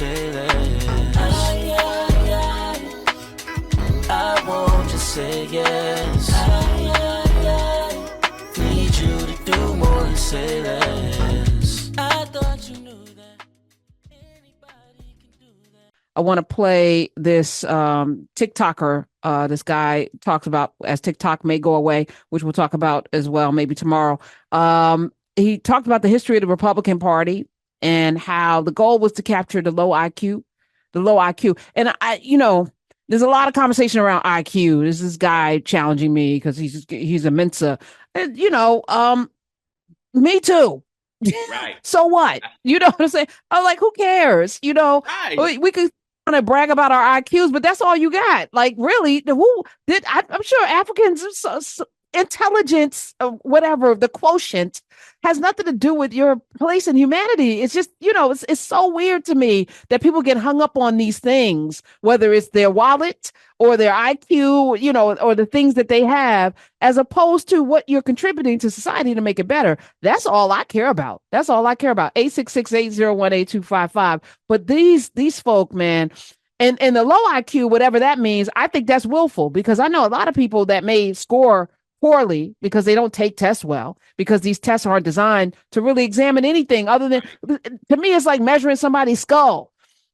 say less. I won't just say yes. Need you to do more than say less. I thought you knew that anybody can do that. I want to play this TikToker. This guy talks about as TikTok may go away, which we'll talk about as well, maybe tomorrow. He talked about the history of the Republican Party and how the goal was to capture the low IQ. And there's a lot of conversation around IQ. There's this guy challenging me because he's a Mensa. And, me too. Right. So what? You know what I'm saying? I'm like, who cares? Right. We could kind of brag about our IQs, but that's all you got. Like, really, I'm sure Africans, intelligence, whatever, the quotient has nothing to do with your place in humanity. It's just, it's so weird to me that people get hung up on these things, whether it's their wallet or their IQ, or the things that they have, as opposed to what you're contributing to society to make it better. That's all I care about. That's all I care about. 866-801-8255. But these folk, man, and the low IQ, whatever that means, I think that's willful, because I know a lot of people that may score poorly because they don't take tests well, because these tests aren't designed to really examine anything other than, to me, it's like measuring somebody's skull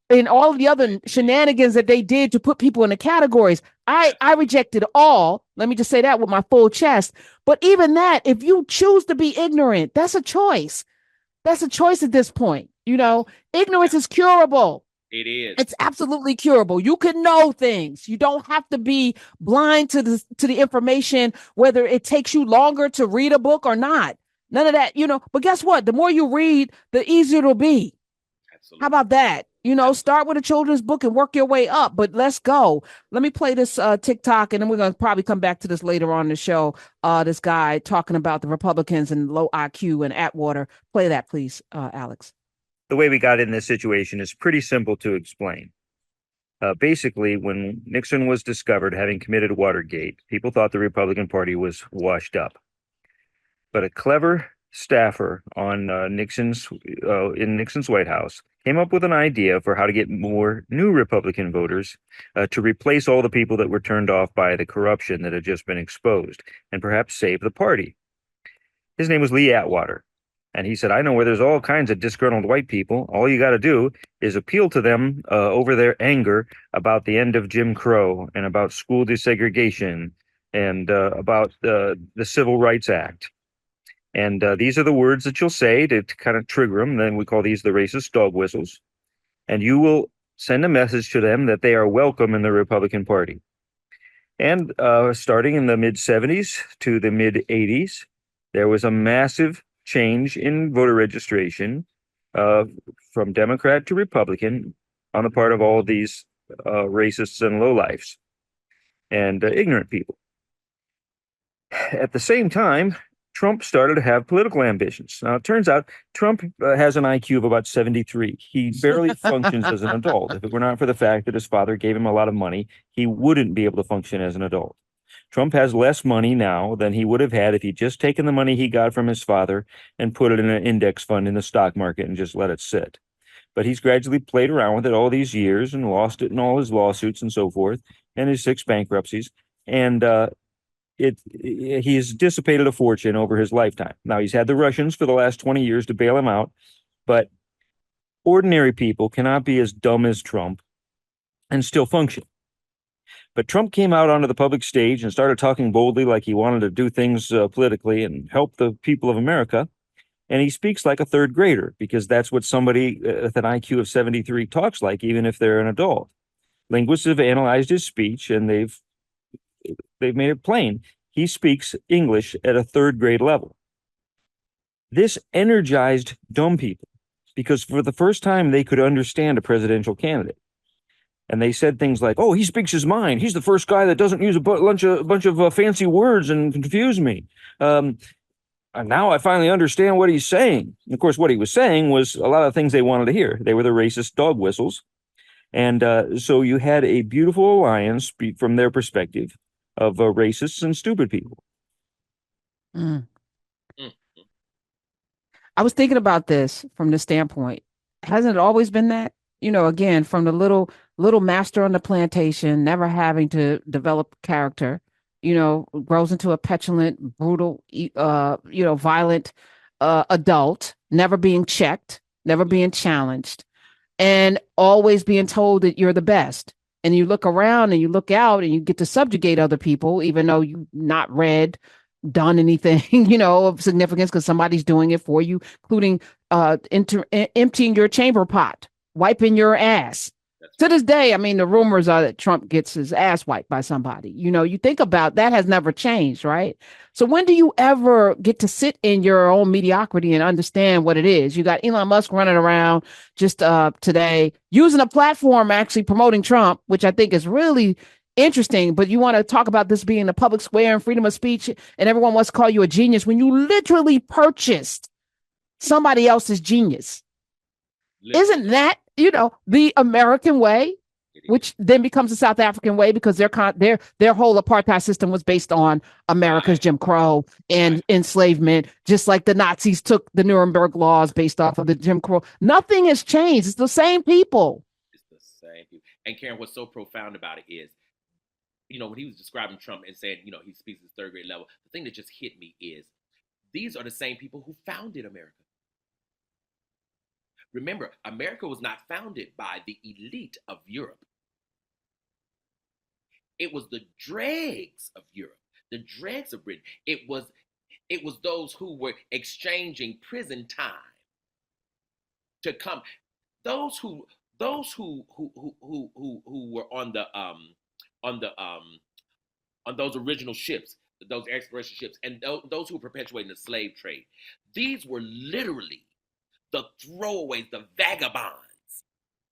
and all of the other shenanigans that they did to put people in the categories. I rejected all. Let me just say that with my full chest. But even that, if you choose to be ignorant, that's a choice. That's a choice at this point. Ignorance is curable. It is. It's absolutely curable. You can know things. You don't have to be blind to the information, whether it takes you longer to read a book or not. None of that, But guess what? The more you read, the easier it'll be. Absolutely. How about that? Start with a children's book and work your way up. But let's go. Let me play this TikTok, and then we're going to probably come back to this later on in the show. This guy talking about the Republicans and low IQ and Atwater. Play that, please, Alex. The way we got in this situation is pretty simple to explain. Basically, when Nixon was discovered having committed Watergate, people thought the Republican Party was washed up. But a clever staffer on in Nixon's White House came up with an idea for how to get more new Republican voters to replace all the people that were turned off by the corruption that had just been exposed, and perhaps save the party. His name was Lee Atwater. And he said, I know where there's all kinds of disgruntled white people. All you got to do is appeal to them over their anger about the end of Jim Crow and about school desegregation and about the Civil Rights Act. And these are the words that you'll say to kind of trigger them. Then we call these the racist dog whistles. And you will send a message to them that they are welcome in the Republican Party. And starting in the mid-70s to the mid-80s, there was a massive change in voter registration from Democrat to Republican on the part of all these racists and lowlifes and ignorant people. At the same time, Trump started to have political ambitions. Now, it turns out Trump has an IQ of about 73. He barely functions as an adult. If it were not for the fact that his father gave him a lot of money, he wouldn't be able to function as an adult. Trump has less money now than he would have had if he'd just taken the money he got from his father and put it in an index fund in the stock market and just let it sit. But he's gradually played around with it all these years and lost it in all his lawsuits and so forth, and his 6 bankruptcies. And he's dissipated a fortune over his lifetime. Now, he's had the Russians for the last 20 years to bail him out, but ordinary people cannot be as dumb as Trump and still function. But Trump came out onto the public stage and started talking boldly like he wanted to do things politically and help the people of America. And he speaks like a third grader, because that's what somebody with an IQ of 73 talks like, even if they're an adult. Linguists have analyzed his speech, and they've made it plain. He speaks English at a third grade level. This energized dumb people, because for the first time they could understand a presidential candidate. And they said things like, oh, he speaks his mind. He's the first guy that doesn't use a bunch of fancy words and confuse me. And now I finally understand what he's saying. And of course, what he was saying was a lot of things they wanted to hear. They were the racist dog whistles. And so you had a beautiful alliance from their perspective of racists and stupid people. Mm. I was thinking about this from the standpoint. Hasn't it always been that? Again, from the little master on the plantation, never having to develop character, grows into a petulant, brutal, violent adult, never being checked, never being challenged, and always being told that you're the best. And you look around and you look out and you get to subjugate other people, even though you've not read, done anything, of significance because somebody's doing it for you, including emptying your chamber pot, wiping your ass. To this day, I mean, the rumors are that Trump gets his ass wiped by somebody. You think about that has never changed, right? So when do you ever get to sit in your own mediocrity and understand what it is? You got Elon Musk running around just today using a platform actually promoting Trump, which I think is really interesting. But you want to talk about this being a public square and freedom of speech, and everyone wants to call you a genius when you literally purchased somebody else's genius. Isn't that, the American way, which then becomes the South African way because their whole apartheid system was based on America's Jim Crow and enslavement, just like the Nazis took the Nuremberg laws based off of the Jim Crow. Nothing has changed. It's the same people. It's the same people. And Karen, what's so profound about it is, when he was describing Trump and saying, he speaks at third grade level, the thing that just hit me is these are the same people who founded America. Remember, America was not founded by the elite of Europe. It was the dregs of Europe, the dregs of Britain. It was those who were exchanging prison time to come. Those who were on those original ships, those exploration ships, and those who were perpetuating the slave trade. These were literally the throwaways, the vagabonds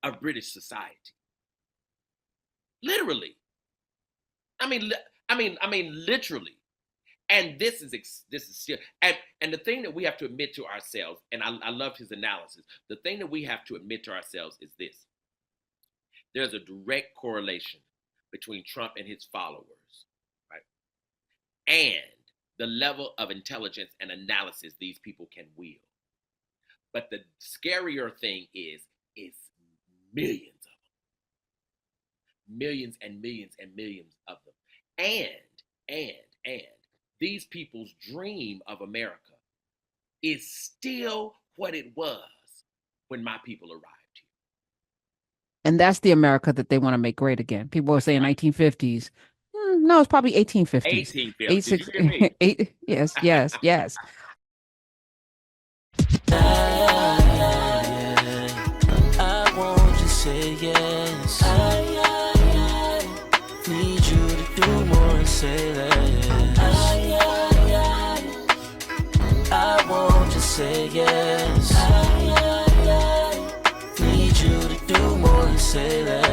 of British society. Literally. I mean, literally. And this is and the thing that we have to admit to ourselves, and I loved his analysis. The thing that we have to admit to ourselves is this: there's a direct correlation between Trump and his followers, right? And the level of intelligence and analysis these people can wield. But the scarier thing is millions of them. Millions and millions and millions of them. And these people's dream of America is still what it was when my people arrived here. And that's the America that they want to make great again. People are saying 1950s. No, it's probably 1850s. 1850s. Yes. I won't just say yes. Need you to do more and say less. I won't just say yes. Need you to do more and say less.